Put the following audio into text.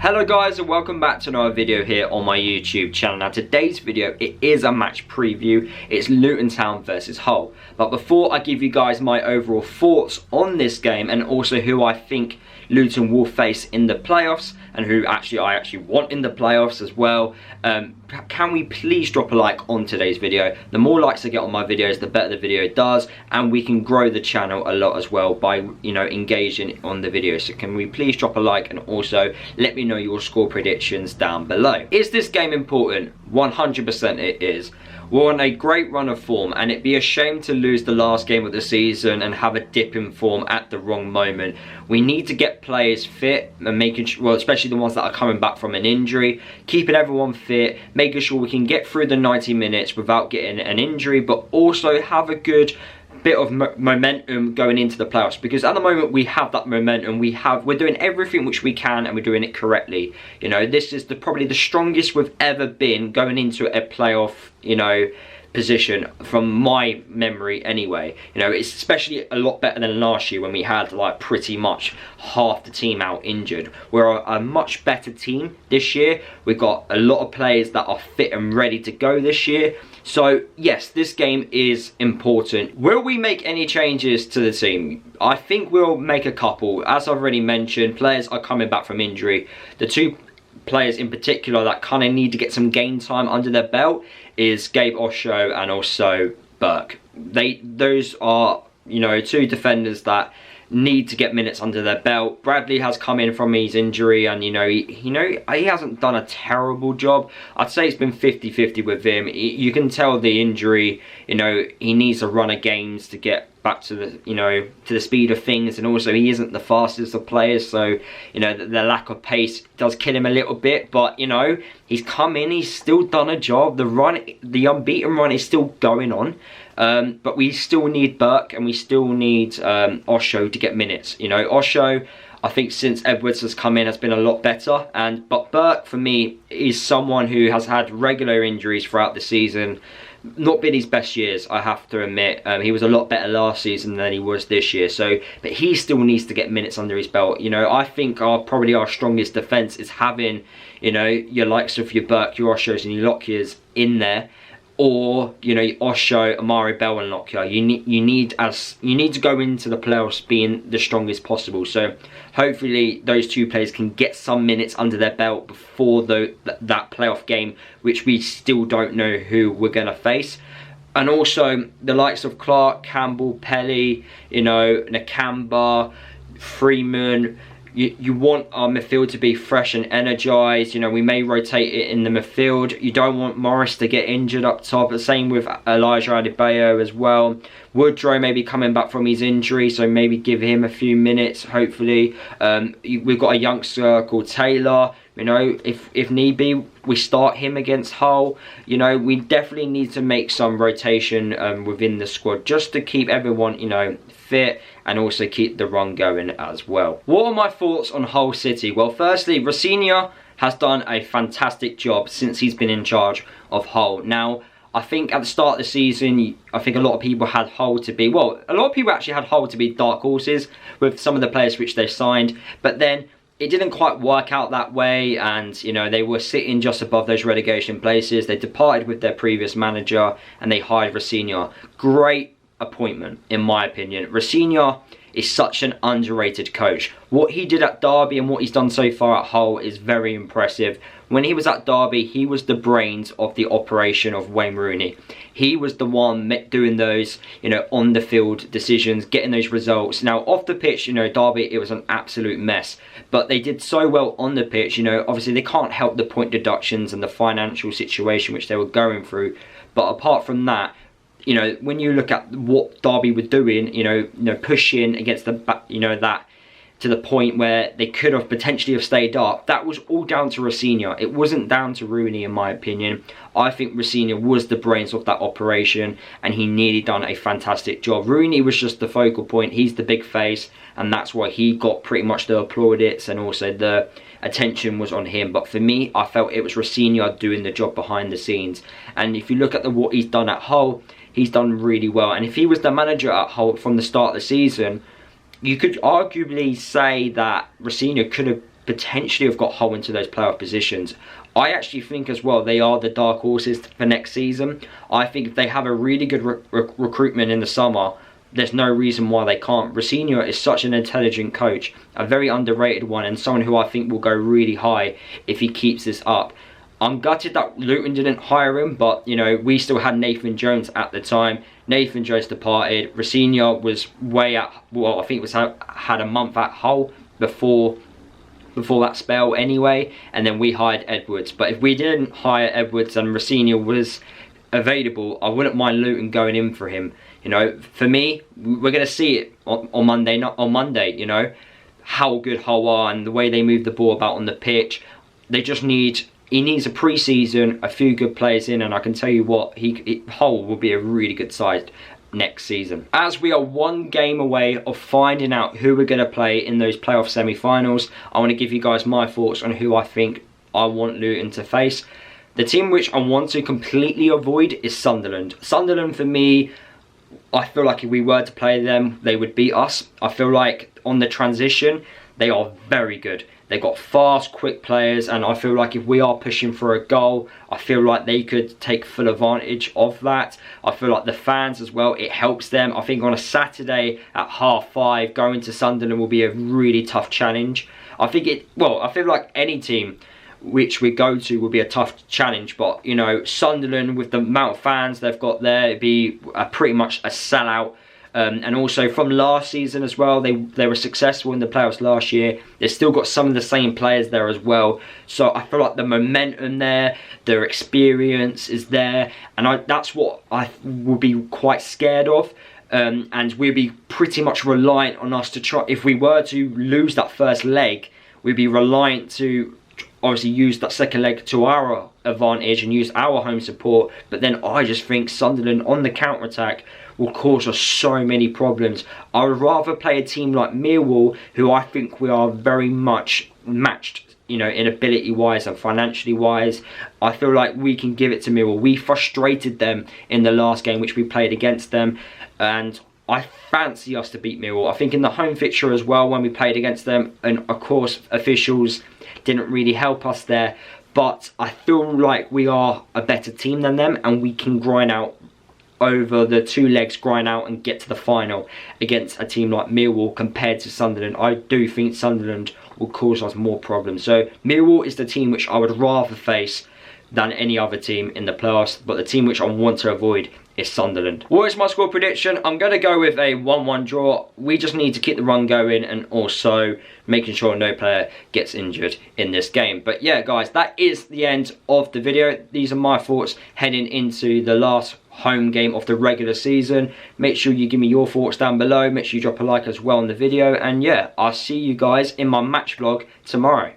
Hello guys and welcome back to another video here on my YouTube channel. Now today's video, it is a match preview. It's Luton Town versus Hull. But before I give you guys my overall thoughts on this game and also who I think Luton will face in the playoffs and who I actually want in the playoffs as well, can we please drop a like on today's video? The more likes I get on my videos, the better the video does, and we can grow the channel a lot as well by, you know, engaging on the video. So can we please drop a like and also let me know your score predictions down below. Is this game important? 100% it is. We're on a great run of form and it'd be a shame to lose the last game of the season and have a dip in form at the wrong moment. We need to get players fit and making sure, well, especially the ones that are coming back from an injury, keeping everyone fit, making sure we can get through the 90 minutes without getting an injury, but also have a good bit of momentum going into the playoffs, because at the moment we have that momentum. We're doing everything which we can and we're doing it correctly. You know, this is probably the strongest we've ever been going into a playoff, you know, position from my memory anyway. You know, it's especially a lot better than last year when we had like pretty much half the team out injured. We're a much better team this year. We've got a lot of players that are fit and ready to go this year. So yes, this game is important. Will we make any changes to the team? I think we'll make a couple. As I've already mentioned, players are coming back from injury. The two players in particular that kind of need to get some game time under their belt is Gabe Osho and also Burke. Those are, you know, two defenders that need to get minutes under their belt. Bradley has come in from his injury and, you know, he hasn't done a terrible job. I'd say it's been 50-50 with him. You can tell the injury, you know, he needs a run of games to get back to the, you know, to the speed of things, and also he isn't the fastest of players, so, you know, the lack of pace does kill him a little bit. But, you know, he's come in, he's still done a job. The unbeaten run is still going on. But we still need Burke and we still need Osho to get minutes. You know, Osho, I think since Edwards has come in, has been a lot better. But Burke, for me, is someone who has had regular injuries throughout the season. Not been his best years, I have to admit. He was a lot better last season than he was this year. So, but he still needs to get minutes under his belt. You know, I think probably our strongest defence is having, you know, your likes of your Burke, your Oshos and your Lockyers in there. Or, you know, Osho, Amari Bell and Lockyer. You need to go into the playoffs being the strongest possible. So hopefully those two players can get some minutes under their belt before that playoff game, which we still don't know who we're going to face. And also the likes of Clark, Campbell, Pelly, you know, Nakamba, Freeman. You want our midfield to be fresh and energised. You know, we may rotate it in the midfield. You don't want Morris to get injured up top. The same with Elijah Adebayo as well. Woodrow may be coming back from his injury, so maybe give him a few minutes, hopefully. We've got a youngster called Taylor. You know, if need be, we start him against Hull. You know, we definitely need to make some rotation within the squad just to keep everyone, you know, fit and also keep the run going as well. What are my thoughts on Hull City? Well, firstly, Rosenior has done a fantastic job since he's been in charge of Hull. Now, I think at the start of the season, I think a lot of people had Hull to be, well, a lot of people actually had Hull to be dark horses with some of the players which they signed, but then it didn't quite work out that way, and, you know, they were sitting just above those relegation places. They departed with their previous manager and they hired Rosenior. Great appointment, in my opinion. Rosenior is such an underrated coach. What he did at Derby and what he's done so far at Hull is very impressive. When he was at Derby, he was the brains of the operation of Wayne Rooney. He was the one doing those, you know, on the field decisions, getting those results. Now, off the pitch, you know, Derby, it was an absolute mess. But they did so well on the pitch, you know, obviously they can't help the point deductions and the financial situation which they were going through. But apart from that, you know, when you look at what Derby were doing, you know, pushing against the, you know, that to the point where they could have potentially have stayed up, that was all down to Rosenior. It wasn't down to Rooney, in my opinion. I think Rosenior was the brains of that operation and he nearly done a fantastic job. Rooney was just the focal point. He's the big face and that's why he got pretty much the plaudits and also the attention was on him. But for me, I felt it was Rosenior doing the job behind the scenes. And if you look at what he's done at Hull, he's done really well. And if he was the manager at Hull from the start of the season, you could arguably say that Rosenior could have potentially have got Hull into those playoff positions. I actually think as well they are the dark horses for next season. I think if they have a really good recruitment in the summer, there's no reason why they can't. Rosenior is such an intelligent coach, a very underrated one, and someone who I think will go really high if he keeps this up. I'm gutted that Luton didn't hire him, but, you know, we still had Nathan Jones at the time. Nathan Jones departed. Rosenior was way at, well, I think it was had a month at Hull before that spell anyway, and then we hired Edwards. But if we didn't hire Edwards and Rosenior was available, I wouldn't mind Luton going in for him. You know, for me, we're going to see it on Monday, you know, how good Hull are and the way they move the ball about on the pitch. They just need... He needs a pre-season, a few good players in, and I can tell you what, Hull will be a really good side next season. As we are one game away of finding out who we're going to play in those playoff semi-finals, I want to give you guys my thoughts on who I think I want Luton to face. The team which I want to completely avoid is Sunderland. Sunderland, for me, I feel like if we were to play them, they would beat us. I feel like on the transition, they are very good. They've got fast, quick players, and I feel like if we are pushing for a goal, I feel like they could take full advantage of that. I feel like the fans as well, it helps them. I think on a Saturday at 5:30, going to Sunderland will be a really tough challenge. I feel like any team which we go to will be a tough challenge, but, you know, Sunderland, with the amount of fans they've got there, it'd be pretty much a sellout. And also from last season as well, they were successful in the playoffs last year. They've still got some of the same players there as well. So I feel like the momentum there, their experience is there. And that's what I would be quite scared of. And we'd be pretty much reliant on us to try. If we were to lose that first leg, we'd be reliant to obviously use that second leg to our advantage and use our home support. But then I just think Sunderland on the counter-attack will cause us so many problems. I would rather play a team like Millwall, who I think we are very much matched, you know, in ability-wise and financially-wise. I feel like we can give it to Millwall. We frustrated them in the last game which we played against them, and I fancy us to beat Millwall. I think in the home fixture as well, when we played against them, and of course officials didn't really help us there, but I feel like we are a better team than them, and we can grind out over the 2 legs, grind out and get to the final against a team like Millwall compared to Sunderland. I do think Sunderland will cause us more problems. So Millwall is the team which I would rather face than any other team in the playoffs, but the team which I want to avoid is Sunderland. What is my score prediction? I'm going to go with a 1-1 draw. We just need to keep the run going and also making sure no player gets injured in this game. But yeah, guys, that is the end of the video. These are my thoughts heading into the last home game of the regular season. Make sure you give me your thoughts down below. Make sure you drop a like as well on the video. And yeah, I'll see you guys in my match vlog tomorrow.